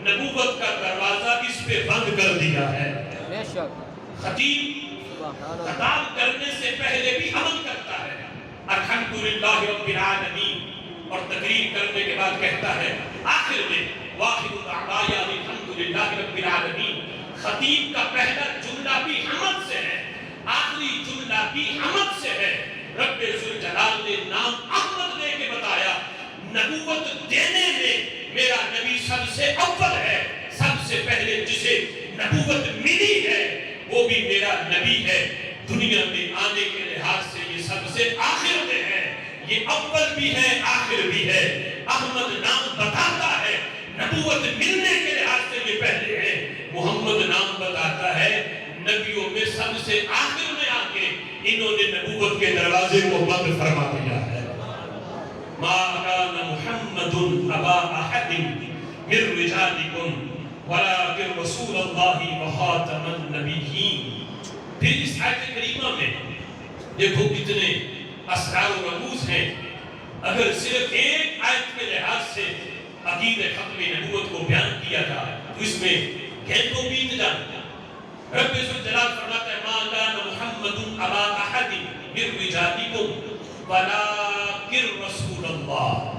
نبوت کا دروازہ اس پہ بند کر دیا ہے۔ بے شک خطیب خطاب کرنے سے پہلے بھی عمل کرتا ہے، الحمدللہ رب العالمین، اور تقریر کرنے کے بعد کہتا ہے آخر میں واحد الدعوایا الحمدللہ رب العالمین۔ خطیب کا پہلا جملہ بھی حمد سے ہے، آخری جملہ بھی حمد سے ہے۔ رب ذوالجلال نے نام احمد دے کے بتایا، نبوت دینے میں میرا نبی سب سے اول ہے، سب سے پہلے جسے نبوت ملی ہے وہ بھی میرا نبی ہے۔ دنیا میں آنے کے لحاظ سے یہ سب سے آخر میں ہے، یہ اول بھی ہے آخر بھی ہے۔ احمد نام بتاتا ہے، نبوت ملنے کے لحاظ سے یہ پہلے ہے۔ محمد نام بتاتا ہے، نبیوں میں سب سے آخر میں آ کے انہوں نے نبوت کے دروازے کو بند فرما دیا ہے۔ ما کان محمد ابا احد من رجالکم ولکن رسول اللہ وخاتم النبیین۔ پھر اس آیت کریمہ میں دیکھو کتنے اسرار و رموز ہیں۔ اگر صرف ایک آیت کے لحاظ سے عقید ختم نبوت کو بیان کیا جائے تو اس میں گھنٹوں بیت جاتا۔ رب ذوالجلال فرماتا ہے ما کان محمد ابا احد من رجالکم ولکن رسول اللہ۔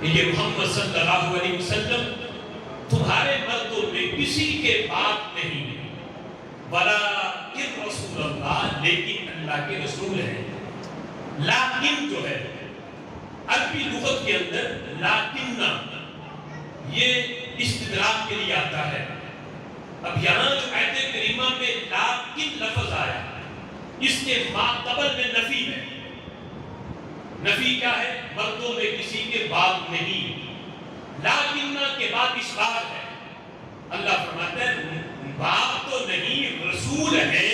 یہ محمد صلی اللہ علیہ وسلم تمہارے مردوں میں کسی کے باپ نہیں، ولیکن رسول اللہ، لیکن اللہ کے رسول ہیں۔ لیکن جو ہے عربی لغت کے اندر لیکن یہ استدراک کے لیے آتا ہے۔ اب یہاں جو آیت کریمہ میں لیکن لفظ آیا، اس کے ماقبل میں نفی ہے۔ نفی کیا ہے؟ مردوں میں کسی کے باپ نہیں۔ لیکن کے بعد اثبات ہے۔ اللہ فرماتا ہے باپ تو نہیں رسول ہے،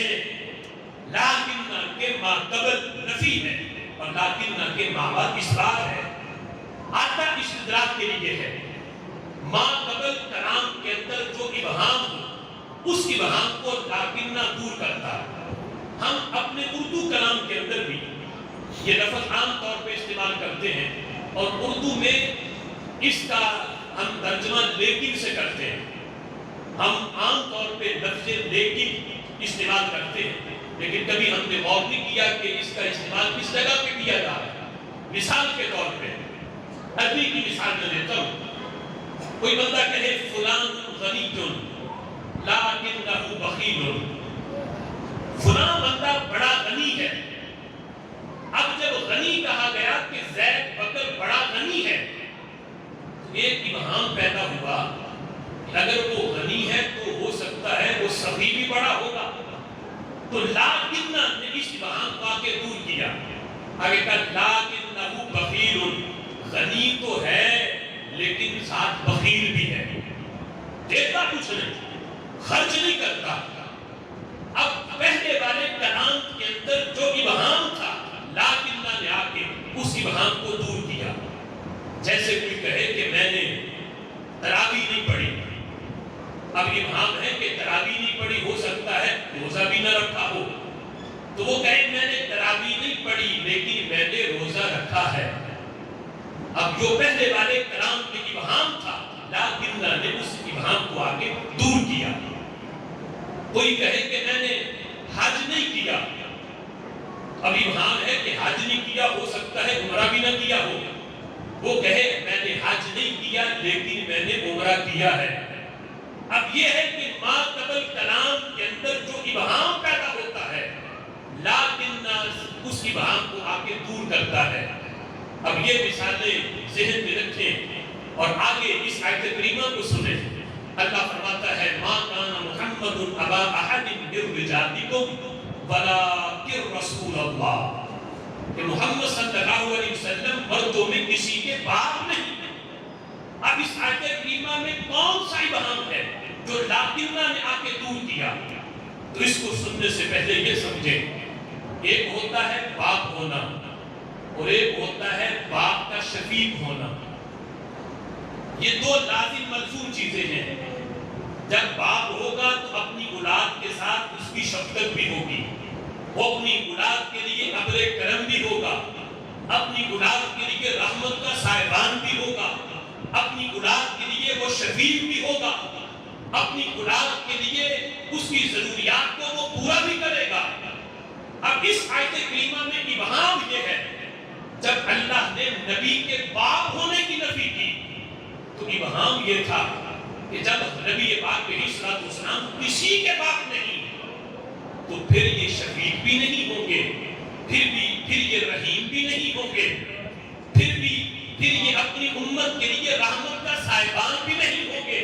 لیکن کے ماقبل نفی ہے اور لیکن کے مابعد اثبات ہے۔ آتا استدراک کے لیے ہے۔ ماقبل کلام کے اندر جو ابہام ہو اس ابہام کو لیکن دور کرتا ہے۔ ہم اپنے اردو کلام کے اندر بھی یہ لفظ عام طور پہ استعمال کرتے ہیں اور اردو میں اس کا ہم ترجمہ لیکن سے کرتے ہیں۔ ہم عام طور پہ لفظ لیکن استعمال کرتے ہیں، لیکن کبھی ہم نے غور نہیں کیا کہ اس کا استعمال کس جگہ پہ کیا جا رہا ہے۔ مثال کے طور پہ عربی کی مثال میں دیتا ہوں۔ کوئی بندہ کہے فلان غنی لیکنہ بخیل، فلان بندہ بڑا غنی ہے۔ اب جب غنی کہا گیا کہ زید بکر بڑا غنی ہے، ایک ابہام پیدا ہوا کہ اگر وہ غنی ہے تو ہو سکتا ہے وہ سخی بھی بڑا ہوگا۔ تو لیکن نے اس ابہام کو آگے دور کیا، آگے کہا لیکنہ بخیل، غنی تو ہے لیکن ساتھ بخیل بھی ہے، دیتا کچھ نہیں، خرچ نہیں کرتا۔ اب پہلے والے کلام کے اندر جو ابہام تھا لیکن نے آ کے اس ابہام کو دور کیا۔ جیسے کوئی کہے کہ میں نے تراویح نہیں پڑھی، اب ابہام ہے کہ تراویح نہیں پڑھی، ہو سکتا ہے روزہ بھی نہ رکھا ہو، تو وہ کہے میں نے تراویح نہیں پڑھی لیکن میں نے روزہ رکھا ہے۔ اب جو پہلے والے کلام کے ابہام تھا لیکن نے اس ابہام کو آگے دور کیا۔ کوئی کہے کہ میں نے حج نہیں کیا، اب ابہام ہے کہ حج نہیں کیا، ہو سکتا ہے عمرہ بھی نہ کیا ہو، وہ کہے میں نے حج نہیں کیا لیکن میں نے عمرہ کیا ہے۔ اب یہ ہے کہ ما قبل کلام کے اندر جو ابہام پیدا ہوتا ہے لیکن اس ابہام کو آگے دور کرتا ہے۔ اب یہ مثالیں ذہن میں رکھیں اور آگے اس آیت کریمہ کو سنیں۔ اللہ فرماتا ہے ما کان محمد ابا احد من رجالکم ولکن رسول اللہ، کہ محمد صلی اللہ علیہ وسلم مردوں میں کسی کے باپ نہیں۔ اب اس آیت کریمہ میں کون سا ابہام ہے جو لیکن نے آ کے دور کیا؟ تو اس کو سننے سے پہلے یہ سمجھیں، ایک ہوتا ہے باپ ہونا اور ایک ہوتا ہے باپ کا شفیق ہونا۔ یہ دو لازم ملزوم چیزیں ہیں۔ جب باپ ہوگا تو اپنی اولاد کے ساتھ اس کی شفقت بھی ہوگی، وہ اپنی اولاد کے لیے ابر کرم بھی ہوگا، اپنی اولاد کے لیے رحمت کا سائبان بھی ہوگا، اپنی اولاد کے لیے وہ شفیع بھی ہوگا، اپنی اولاد کے لیے اس کی ضروریات کو وہ پورا بھی کرے گا۔ اب اس آیت کریمہ میں ابہام یہ ہے، جب اللہ نے نبی کے باپ ہونے کی نفی کی تو ابہام یہ تھا کہ جب نبی پاک علیہ الصلوۃ والسلام کسی کے باپ نہیں تو پھر یہ شفیع بھی نہیں ہوں گے، پھر یہ رحیم بھی نہیں ہوں گے، پھر یہ اپنی امت کے لیے رحمت کا صاحبان بھی نہیں ہوں گے،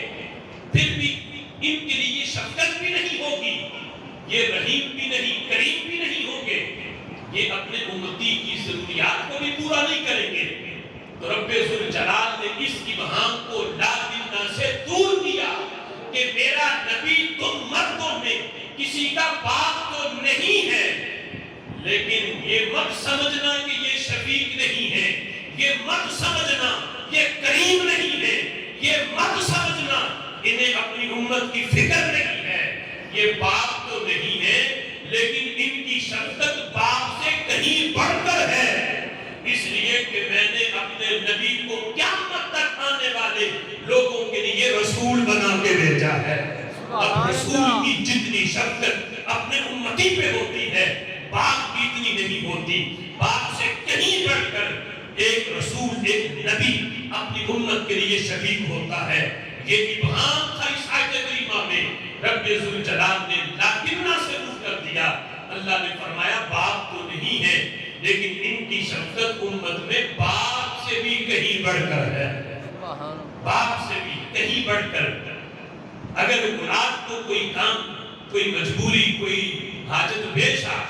پھر بھی ان کے لیے شفقت بھی نہیں ہوگی، یہ رحیم بھی نہیں، کریم بھی نہیں ہوں گے، یہ اپنے امتی کی ضروریات کو بھی پورا نہیں کریں گے۔ تو رب ذوالجلال نے اس ابہام کو لازمہ سے دور کیا کہ میرا نبی تم مردوں میں کسی کا باپ تو نہیں ہے، لیکن یہ مت سمجھنا کہ یہ شفیق نہیں ہے، یہ مت سمجھنا یہ کریم نہیں ہے، یہ مت سمجھنا انہیں اپنی امت کی فکر نہیں ہے، یہ باپ تو نہیں ہے لیکن ان کی شفقت باپ سے کہیں بڑھ کر ہے، اس لیے کہ میں نے اپنے نبی کو قیامت تک آنے والے لوگوں کے لیے رسول بنا کے بھیجا ہے۔ اب رسول کی جتنی شفقت اپنے امتی پہ ہوتی ہے باپ کی اتنی نہیں ہوتی، باپ سے کہیں بڑھ کر ایک رسول، ایک نبی اپنی امت کے لیے شفیق ہوتا ہے۔ یہ ابہام تھا اس آیت کریمہ میں، رب ذوالجلال نے لاکنہ سے دور کر دیا۔ اللہ نے فرمایا باپ تو نہیں ہے لیکن ان کی شفقت امت میں باپ سے بھی کہیں بڑھ کر ہے، باپ سے بھی کہیں بڑھ کر۔ اگر اولاد کو کوئی کام، کوئی مجبوری، کوئی حاجت پیش آ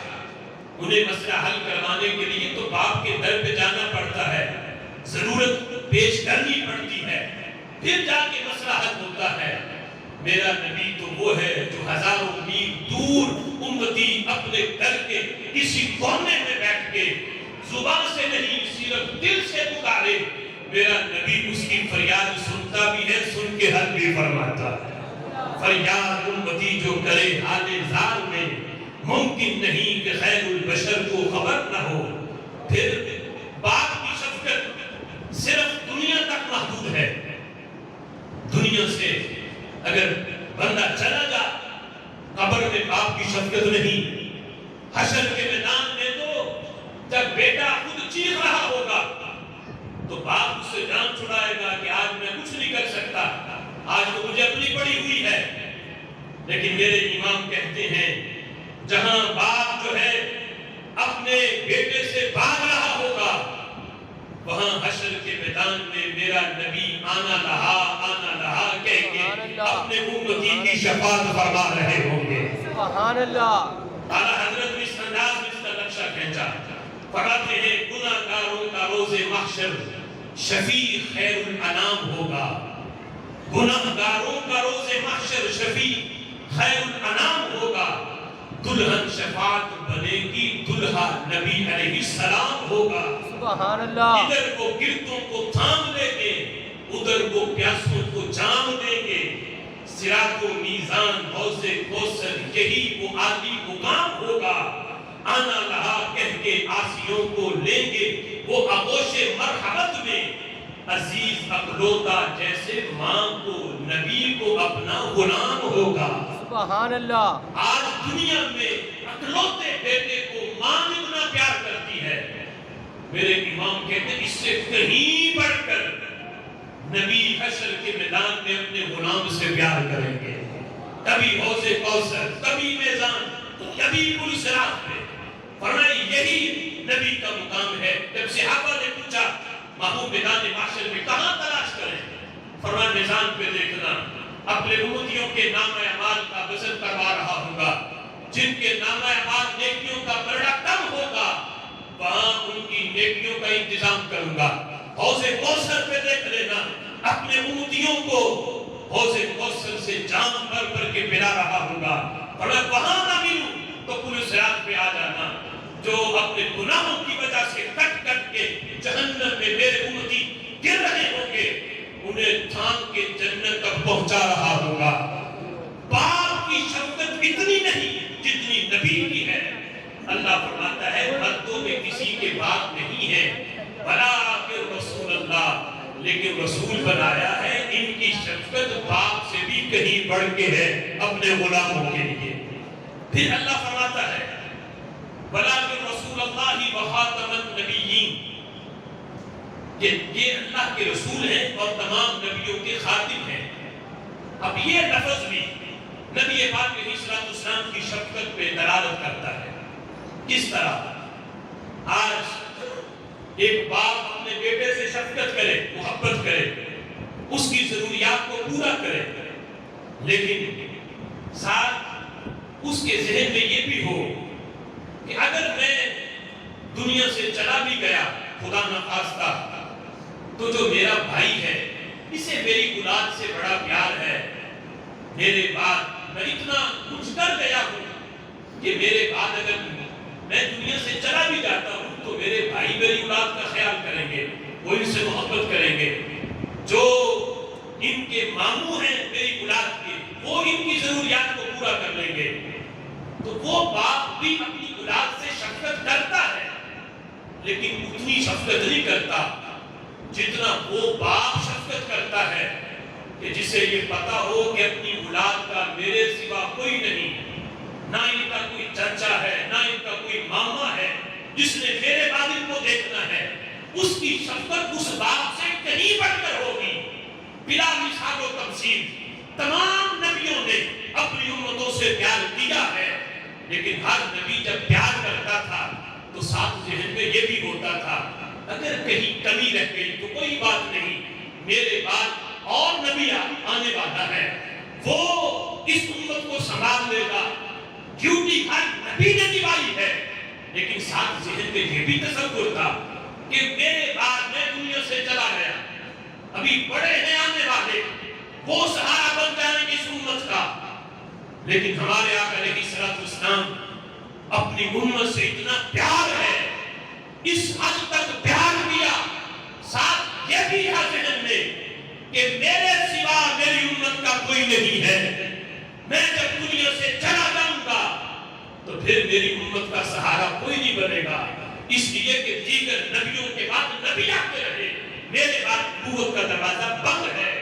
انہیں مسئلہ حل کروانے کے لیے تو باپ کے در پہ جانا پڑتا ہے، ضرورت پیش کرنی پڑتی ہے، پھر جا کے مسئلہ حل ہوتا ہے۔ میرا نبی تو وہ ہے جو ہزاروں میل دور امتی اپنے در کے کسی کونے میں بیٹھ کے زبان سے نہیں صرف دل سے پکارے، میرا نبی اس کی فریاد سنتا بھی ہے، سن کے حل بھی فرماتا ہے۔ فریاد امتی جو کرے حال زار میں، ممکن نہیں کہ خیر البشر کو خبر نہ ہو۔ پھر باپ کی شفقت صرف دنیا تک محدود ہے، دنیا سے اگر بندہ چلا جا قبر میں باپ کی شفقت نہیں، حشر کے میدان میں تو جب بیٹا خود چیخ رہا ہوگا تو باپ اس سے جان چھڑائے گا کہ آج میں کچھ نہیں کر سکتا، آج تو مجھے اپنی پڑی ہوئی ہے۔ لیکن میرے امام کہتے ہیں جہاں باپ جو ہے اپنے بیٹے سے بھاگ رہا ہوگا وہاں حشر کے میدان میں میرا نبی آنا رہا کہہ کے اپنے امتی کی شفاعت فرما رہے ہوں گے۔ سبحان اللہ۔ اعلیٰ حضرت اس انداز میں اس کا نقشہ کھینچا، فرماتے ہیں گناہگاروں کا روز محشر شفیع خیر الانام ہوگا، گناہگاروں کا روز محشر شفیع خیر الانام ہوگا، دلہن شفاعت بنے گی، دلہا نبی علیہ السلام ہوگا۔ سبحان اللہ۔ ادھر وہ گردوں کو تھام لیں گے، ادھر وہ پیاسوں کو جام دیں گے، صراط و میزان حوض کوثر یہی وہ عالی مقام ہوگا، آنا رہا کہہ کے آسیوں کو لیں گے، وہ آغوش مرحمت میں عزیز اقلوتا جیسے ماں کو نبی کو اپنا غلام ہوگا۔ سبحان اللہ۔ آج دنیا میں اقلوتے بیٹے کو ماں اتنا پیار کرتی ہے، میرے امام کہتے ہیں اس سے کہیں بڑھ کر نبی حشر کے میدان میں اپنے غلام سے پیار کریں گے، کبھی حوض کوثر، کبھی میزان، کبھی پل صراط پہ۔ فرمایا یہی نبی کا مقام ہے۔ جب صحابہ نے پوچھا محبوب میدان معاشر میں کہاں تلاش کریں، فرمایا میزان پہ دیکھنا، اپنے امتیوں کے نامہ اعمال کا وزن کروا رہا ہوگا، جن کے نامہ اعمال نیکیوں کا پلڑا کم ہوگا وہاں ان کی نیکیوں کا انتظام کروں گا۔ حوض کوثر پہ دیکھ لینا، اپنے امتیوں کو حوض کوثر سے جام بھر کے پلا رہا ہوگا، فرمایا وہاں نہ ملوں تو پل صراط پہ آ جانا، جو اپنے گناہوں کی وجہ سے کٹ کٹ کے جہنم میں میرے امتی گر رہے ہوں گے، انہیں تھام کے جنت تک پہنچا رہا ہوگا۔ باپ کی شفقت اتنی نہیں جتنی نبی کی ہے۔ اللہ فرماتا ہے مردوں میں کسی کے باپ نہیں ہے، بلا کہ رسول اللہ لیکن رسول بنایا ہے، ان کی شفقت باپ سے بھی کہیں بڑھ کے ہے اپنے غلاموں کے لیے۔ پھر اللہ فرماتا ہے وَلَٰكِن رَسُولَ اللَّهِ وَخَاتَمَ النَّبِيِّينَ، کہ یہ اللہ کے رسول ہیں اور تمام نبیوں کے خاتم ہیں۔ اب یہ لفظ بھی نبی پاک علیہ السلام کی شفقت پہ دلالت کرتا ہے۔ کس طرح آج ایک باپ اپنے بیٹے سے شفقت کرے، محبت کرے، اس کی ضروریات کو پورا کرے، لیکن ساتھ اس کے ذہن میں یہ بھی ہو کہ اگر میں دنیا سے چلا بھی گیا خدا نخواستہ، تو جو میرا بھائی ہے اسے میری اولاد سے بڑا پیار ہے۔ میرے بعد میں اتنا کچھ کر گیا ہوں کہ میرے بعد اگر میں دنیا سے چلا بھی جاتا ہوں تو میرے بھائی میری اولاد کا خیال کریں گے، وہ ان سے محبت کریں گے، جو ان کے ماموں ہیں میری اولاد کے وہ ان کی ضروریات کو پورا کر لیں گے۔ تو وہ باپ بھی اپنی اولاد سے شفقت کرتا ہے، لیکن اتنی شفقت نہیں کرتا جتنا وہ باپ شفقت کرتا ہے کہ جسے یہ پتا ہو کہ اپنی اولاد کا میرے سوا کوئی نہیں، نہ ان کا کوئی چچا ہے، نہ ان کا کوئی ماما ہے جس نے میرے بعد ان کو دیکھنا ہے۔ اس کی شفقت اس باپ سے کہیں بڑھ کر ہوگی۔ بلا مثال و تمثیل تمام نبیوں نے اپنی امتوں سے پیار کیا ہے، لیکن ہر نبی جب پیار کرتا تھا تو ساتھ ذہن میں یہ بھی ہوتا تھا اگر کہیں کمی رہ گئی تو کوئی بات نہیں، میرے بعد اور نبی آنے والا ہے، وہ اس امت کو سنبھال لے گا۔ ڈیوٹی ہر نبی نے نبھائی ہے، لیکن ساتھ ذہن میں یہ بھی تصور تھا کہ میرے بعد میں دنیا سے چلا گیا، ابھی بڑے ہیں آنے والے، وہ سہارا بن جائیں گے اس امت کا۔ لیکن ہمارے آقا علیہ السلام اپنی امت سے اتنا پیار ہے، اس حد تک پیار کیا، ساتھ یہ بھی ہے ذہن میں کہ میرے سوا میری امت کا کوئی نہیں ہے، میں جب دنیا سے چلا جاؤں گا تو پھر میری امت کا سہارا کوئی نہیں بنے گا، اس لیے کہ دیگر نبیوں کے بعد نبی آتے رہے، میرے بعد نبوت کا دروازہ بند ہے۔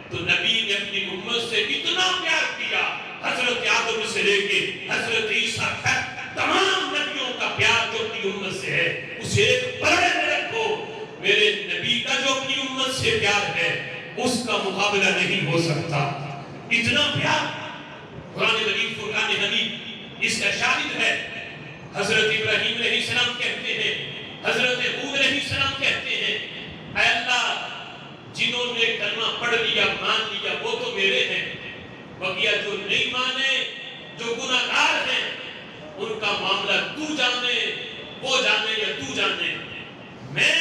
تو نبی نے اپنی امت سے اتنا پیار کیا، حضرت آدم سے لے کے حضرت عیسیٰ تک تمام نبیوں کا پیار جو اپنی امت سے ہے اسے ایک پردے میں رکھو۔ میرے نبی کا جو اپنی امت سے پیار ہے اس کا مقابلہ نہیں ہو سکتا۔ اتنا پیار قرآن مجید فرقان حمید اس کا شاہد ہے۔ حضرت ابراہیم علیہ السلام کہتے ہیں، حضرت ہود علیہ السلام کہتے ہیں، اے اللہ جنہوں نے کلمہ پڑھ لیا مان لیا وہ تو میرے ہیں، بقیہ جو نہیں مانے جو گناہگار ہیں ان کا معاملہ تو جانے، وہ جانے یا تو جانے، میں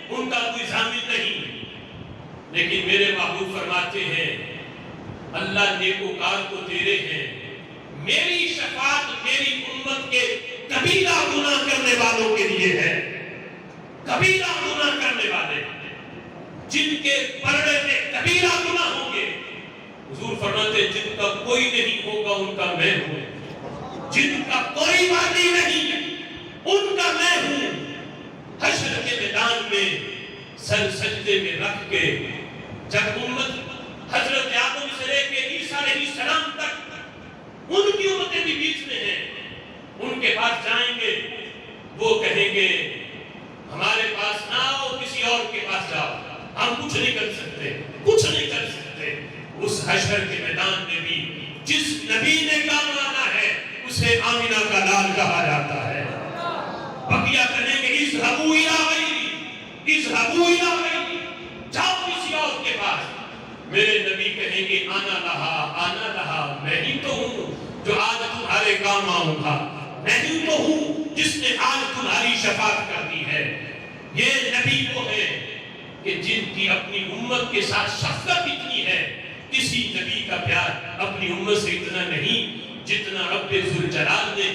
ان کا کوئی ضامن نہیں۔ لیکن میرے محبوب فرماتے ہیں اللہ نیکوکار کو تیرے ہیں، میری شفاعت میری امت کے کبیرہ گناہ کرنے والوں کے لیے ہے، کبیرہ گناہ کرنے والے جن کے پردے میں کبیرہ گناہ ہوں گے، حضور فرماتے ہیں جن کا کوئی نہیں ہوگا ان کا میں ہوں، جن کا کوئی وادی نہیں ان کا میں ہوں۔ حشر کے میدان میں سر سجدے میں رکھ کے جب امت حضرت آدم سے لے کے عیسیٰ علیہ السلام تک ان کی امتیں بھی بیچ میں ہیں، ان کے پاس جائیں گے، وہ کہیں گے ہمارے پاس نہ آؤ، کسی اور کے پاس جاؤ، ہم کچھ نہیں کر سکتے، کچھ نہیں کر سکتے۔ اس حشر کے میدان میں بھی جس نبی نے کام آنا ہے اسے آمینہ کا لال کہا جاتا ہے۔ بقیہ کہیں گے اذهبوا الى غیری، اذهبوا الى غیری، جاؤ کسی اور کے پاس۔ میرے نبی کہیں گے آنا رہا، میں ہی تو ہوں جو آج تمہارے کام آؤں گا، میں ہی تو ہوں جس نے آج تمہاری شفاعت کرنی ہے۔ یہ نبی وہ ہے کہ جن کی اپنی امت کے ساتھ شفقت اتنی ہے، کسی نبی کا پیار اپنی امت سے اتنا نہیں جتنا رب ذوالجلال نے